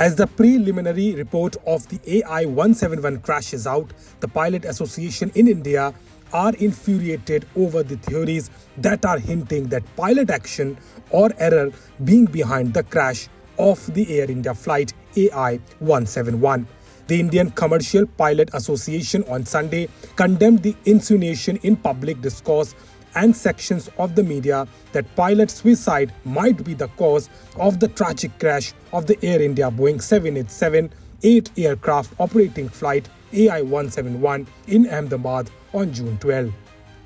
As the preliminary report of the AI-171 crash is out, the Pilot Association in India are infuriated over the theories that are hinting that pilot action or error being behind the crash of the Air India flight AI-171. The Indian Commercial Pilot Association on Sunday condemned the insinuation in public discourse and sections of the media that pilot suicide might be the cause of the tragic crash of the Air India Boeing 787-8 aircraft operating flight AI-171 in Ahmedabad on June 12.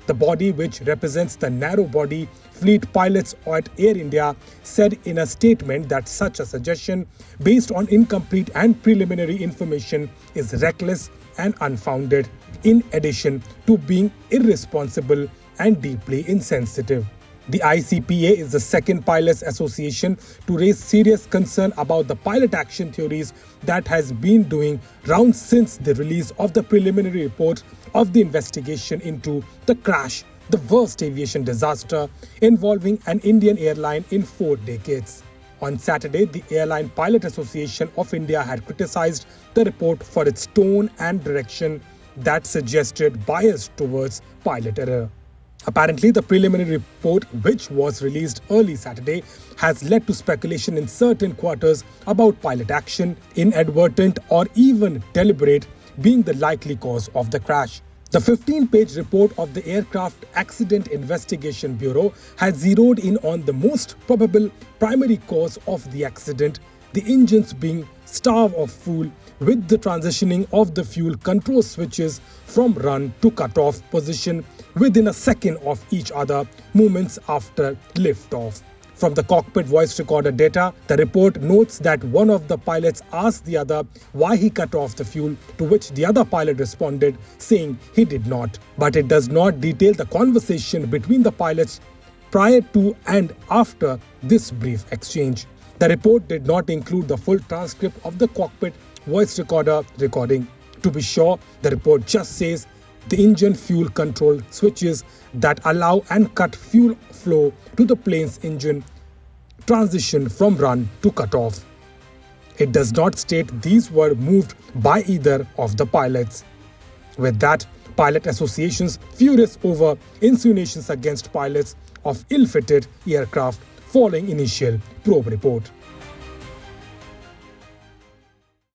The body, which represents the narrow-body fleet pilots at Air India, said in a statement that such a suggestion, based on incomplete and preliminary information, is reckless and unfounded, in addition to being irresponsible and deeply insensitive. The ICPA is the second pilots association to raise serious concern about the pilot action theories that has been doing rounds since the release of the preliminary report of the investigation into the crash, the worst aviation disaster involving an Indian airline in 4 decades. On Saturday, the Airline Pilot Association of India had criticized the report for its tone and direction that suggested bias towards pilot error. Apparently, the preliminary report, which was released early Saturday, has led to speculation in certain quarters about pilot action, inadvertent or even deliberate, being the likely cause of the crash. The 15-page report of the Aircraft Accident Investigation Bureau has zeroed in on the most probable primary cause of the accident, the engines being starved of fuel, with the transitioning of the fuel control switches from run to cutoff position within a second of each other moments after liftoff. From the cockpit voice recorder data, the report notes that one of the pilots asked the other why he cut off the fuel, to which the other pilot responded saying he did not. But it does not detail the conversation between the pilots prior to and after this brief exchange. The report did not include the full transcript of the cockpit voice recorder recording. To be sure, the report just says the engine fuel control switches that allow and cut fuel flow to the plane's engine transition from run to cutoff. It does not state these were moved by either of the pilots. With that, pilot associations furious over insinuations against pilots of ill-fitted aircraft following initial probe report.